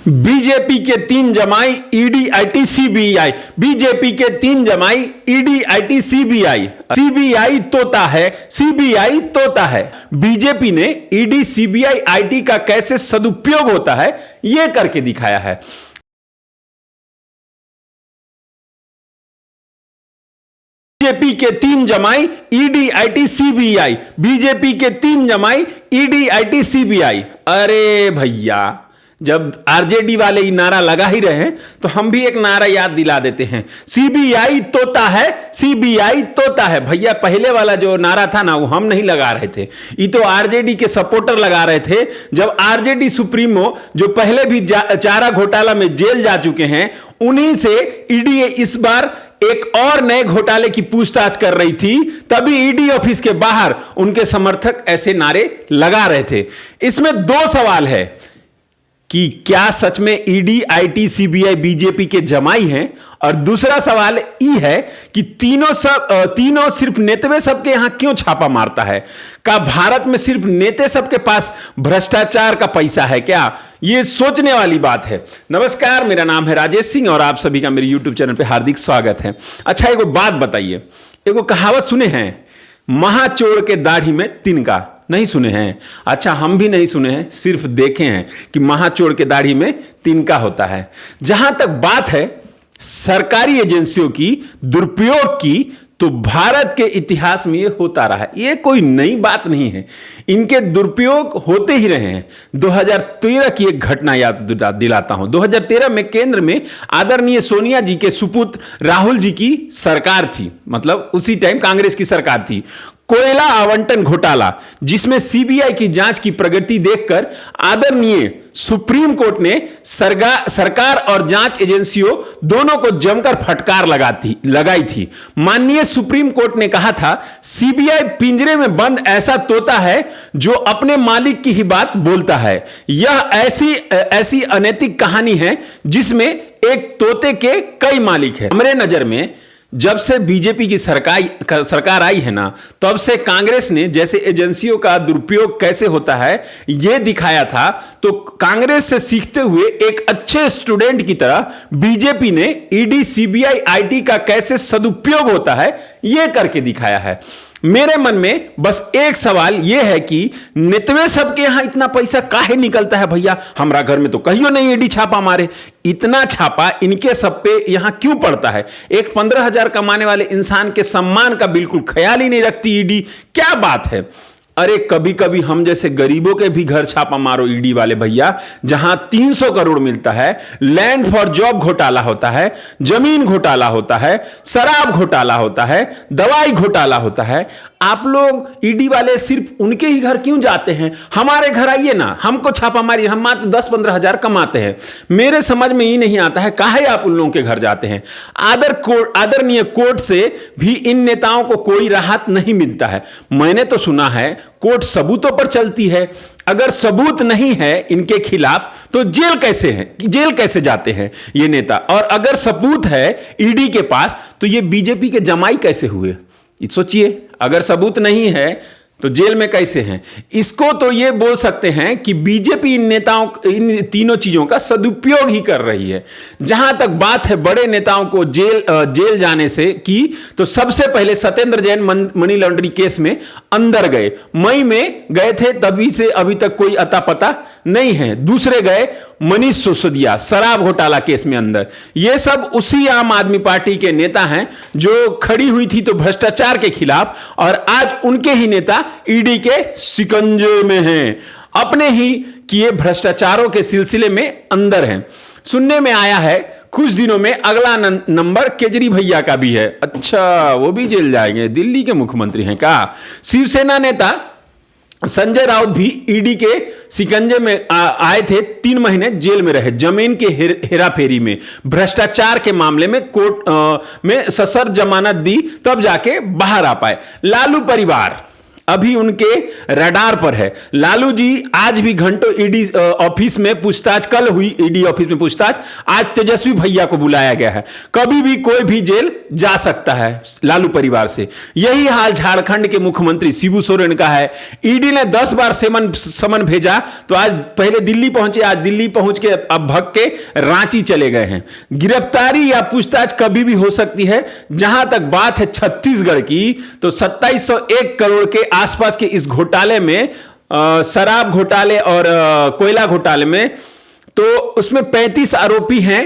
BJP के 3 जमाई ED IT CBI. BJP के 3 जमाई ईडी आईटी सीबीआई। सीबीआई तोता है, सीबीआई तोता है। बीजेपी ने ईडी सीबीआई आईटी का कैसे सदुपयोग होता है यह करके दिखाया है। बीजेपी के 3 जमाई ईडी आईटी सीबीआई। बीजेपी के 3 जमाई ईडी आईटी सीबीआई। अरे भैया, जब आरजेडी वाले ये नारा लगा ही रहे हैं तो हम भी एक नारा याद दिला देते हैं, सीबीआई तोता है, सीबीआई तोता है। भैया, पहले वाला जो नारा था ना वो हम नहीं लगा रहे थे, ये तो आरजेडी के सपोर्टर लगा रहे थे। जब आरजेडी सुप्रीमो जो पहले भी चारा घोटाला में जेल जा चुके हैं, उन्हीं से ईडी इस बार एक और नए घोटाले की पूछताछ कर रही थी, तभी ईडी ऑफिस के बाहर उनके समर्थक ऐसे नारे लगा रहे थे। इसमें 2 सवाल है कि क्या सच में ईडी आईटी सीबीआई बीजेपी के जमाई हैं, और दूसरा सवाल ये है कि तीनों सिर्फ नेतवे सबके यहां क्यों छापा मारता है। क्या भारत में सिर्फ नेते सबके पास भ्रष्टाचार का पैसा है क्या? यह सोचने वाली बात है। नमस्कार, मेरा नाम है राजेश सिंह और आप सभी का मेरे यूट्यूब चैनल पे हार्दिक स्वागत है। अच्छा, एगो बात बताइए, एगो कहावत सुने हैं, महाचोर के दाढ़ी में तिनका? नहीं सुने हैं? अच्छा, हम भी नहीं सुने हैं, सिर्फ देखे हैं कि महाचोर के दाढ़ी में तिनका होता है। जहां तक बात है सरकारी एजेंसियों की दुरुपयोग की, तो भारत के इतिहास में यह होता रहा है, यह कोई नई बात नहीं है। इनके दुरुपयोग होते ही रहे हैं। 2013 की एक घटना याद दिलाता हूं। 2013 में केंद्र में आदरणीय सोनिया जी के सुपुत्र राहुल जी की सरकार थी, मतलब उसी टाइम कांग्रेस की सरकार थी। कोयला आवंटन घोटाला, जिसमें सीबीआई की जांच की प्रगति देखकर आदरणीय सुप्रीम कोर्ट ने सरकार और जांच एजेंसियों दोनों को जमकर फटकार लगाई थी। माननीय सुप्रीम कोर्ट ने कहा था, सीबीआई पिंजरे में बंद ऐसा तोता है जो अपने मालिक की ही बात बोलता है। यह ऐसी अनैतिक कहानी है जिसमें एक तोते के कई मालिक हैं। हमारे नजर में जब से बीजेपी की सरकार आई है ना, तब से कांग्रेस ने जैसे एजेंसियों का दुरुपयोग कैसे होता है यह दिखाया था, तो कांग्रेस से सीखते हुए एक अच्छे स्टूडेंट की तरह बीजेपी ने ईडी सीबीआई आईटी का कैसे सदुपयोग होता है यह करके दिखाया है। मेरे मन में बस एक सवाल यह है कि नेतवे सबके यहां इतना पैसा काहे निकलता है भैया? हमारा घर में तो कहियो नहीं ईडी छापा मारे, इतना छापा इनके सब पे यहां क्यों पड़ता है? एक 15,000 कमाने वाले इंसान के सम्मान का बिल्कुल ख्याल ही नहीं रखती ईडी, क्या बात है? अरे कभी कभी हम जैसे गरीबों के भी घर छापा मारो ईडी वाले भैया, जहां 300 करोड़ मिलता है, लैंड फॉर जॉब घोटाला होता है, जमीन घोटाला होता है, शराब घोटाला होता है, दवाई घोटाला होता है। आप लोग ईडी वाले सिर्फ उनके ही घर क्यों जाते हैं? हमारे घर आइए ना, हमको छापा मारिए, हम मात्र 10-15 हजार कमाते हैं। मेरे समझ में ही नहीं आता है काहे आप उन लोगों के घर जाते हैं। आदरणीय कोर्ट से भी इन नेताओं को कोई राहत नहीं मिलता है। मैंने तो सुना है कोर्ट सबूतों पर चलती है। अगर सबूत नहीं है इनके खिलाफ तो जेल कैसे जाते हैं ये नेता? और अगर सबूत है ईडी के पास तो ये बीजेपी के जमाई कैसे हुए? सोचिए, अगर सबूत नहीं है तो जेल में कैसे हैं? इसको तो ये बोल सकते हैं कि बीजेपी इन तीनों चीजों का सदुपयोग ही कर रही है। जहां तक बात है बड़े नेताओं को जेल जाने से की, तो सबसे पहले Satyendra Jain money laundering case में अंदर गए, मई में गए थे, तभी से अभी तक कोई अता पता नहीं है। दूसरे गए मनीष सिसोदिया शराब घोटाला केस में अंदर। ये सब उसी आम आदमी पार्टी के नेता हैं जो खड़ी हुई थी तो भ्रष्टाचार के खिलाफ, और आज उनके ही नेता ईडी के शिकंजे में हैं, अपने ही किए भ्रष्टाचारों के सिलसिले में अंदर हैं। सुनने में आया है कुछ दिनों में अगला नंबर केजरी भैया का भी है। अच्छा, वो भी जेल जाएंगे? दिल्ली के मुख्यमंत्री हैं का? शिवसेना नेता संजय राउत भी ईडी के शिकंजे में आए थे, 3 महीने जेल में रहे, जमीन के हेराफेरी में, भ्रष्टाचार के मामले में कोर्ट में सशर्त जमानत दी, तब जाके बाहर आ पाए। लालू परिवार, अभी उनके रडार पर है। लालू जी आज भी घंटों ईडी ऑफिस में पूछताछ, कल हुई ईडी ऑफिस में पूछताछ, आज तेजस्वी भैया को बुलाया गया है। कभी भी कोई भी जेल जा सकता है लालू परिवार से। यही हाल झारखंड के मुख्यमंत्री शिबू सोरेन का है। ईडी ने 10 बार समन भेजा तो आज पहले दिल्ली पहुंचे, आज दिल्ली पहुंच के अब भग के रांची चले गए हैं। गिरफ्तारी या पूछताछ कभी भी हो सकती है। जहां तक बात है छत्तीसगढ़ की, तो 2701 करोड़ के आसपास के इस घोटाले में, शराब घोटाले और कोयला घोटाले में, तो उसमें 35 आरोपी हैं।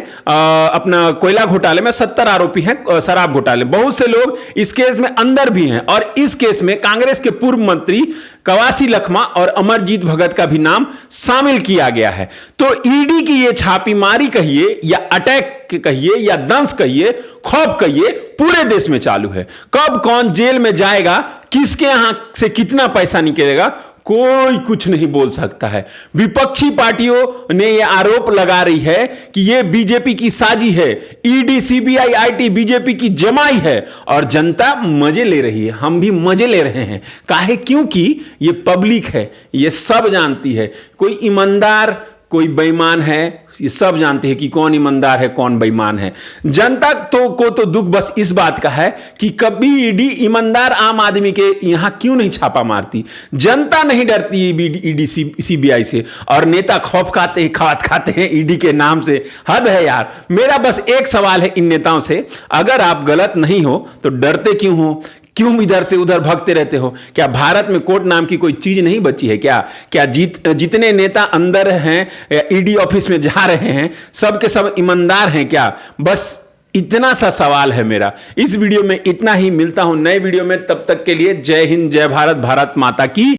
अपना कोयला घोटाले में 70 आरोपी हैं। शराब घोटाले बहुत से लोग इस केस में अंदर भी हैं। और इस केस में कांग्रेस के पूर्व मंत्री कवासी लखमा और अमरजीत भगत का भी नाम शामिल किया गया है। तो ईडी की ये छापेमारी कहिए या अटैक कहिए या दंश कहिए, खौफ कहिए, पूरे देश में चालू है। कब कौन जेल में जाएगा, किसके यहां से कितना पैसा निकलेगा, कोई कुछ नहीं बोल सकता है। विपक्षी पार्टियों ने यह आरोप लगा रही है कि यह बीजेपी की साजिश है, ईडी सीबीआई आईटी बीजेपी की जमाई है और जनता मजे ले रही है। हम भी मजे ले रहे हैं। काहे? क्योंकि यह पब्लिक है, यह सब जानती है। कोई ईमानदार, कोई बेईमान है, ये सब जानते हैं कि कौन ईमानदार है, कौन बेईमान है। जनता को तो दुख बस इस बात का है कि कभी ईडी ईमानदार आम आदमी के यहां क्यों नहीं छापा मारती। जनता नहीं डरती ईडी सीबीआई से, और नेता खौफ खाते हैं ईडी के नाम से। हद है यार। मेरा बस एक सवाल है इन नेताओं से, अगर आप गलत नहीं हो तो डरते क्यों हो? क्यों इधर से उधर भागते रहते हो? क्या भारत में कोर्ट नाम की कोई चीज नहीं बची है क्या? क्या जितने नेता अंदर हैं ईडी ऑफिस में जा रहे हैं, सब के सब ईमानदार हैं क्या? बस इतना सा सवाल है मेरा। इस वीडियो में इतना ही। मिलता हूं नए वीडियो में, तब तक के लिए जय हिंद, जय भारत, भारत माता की।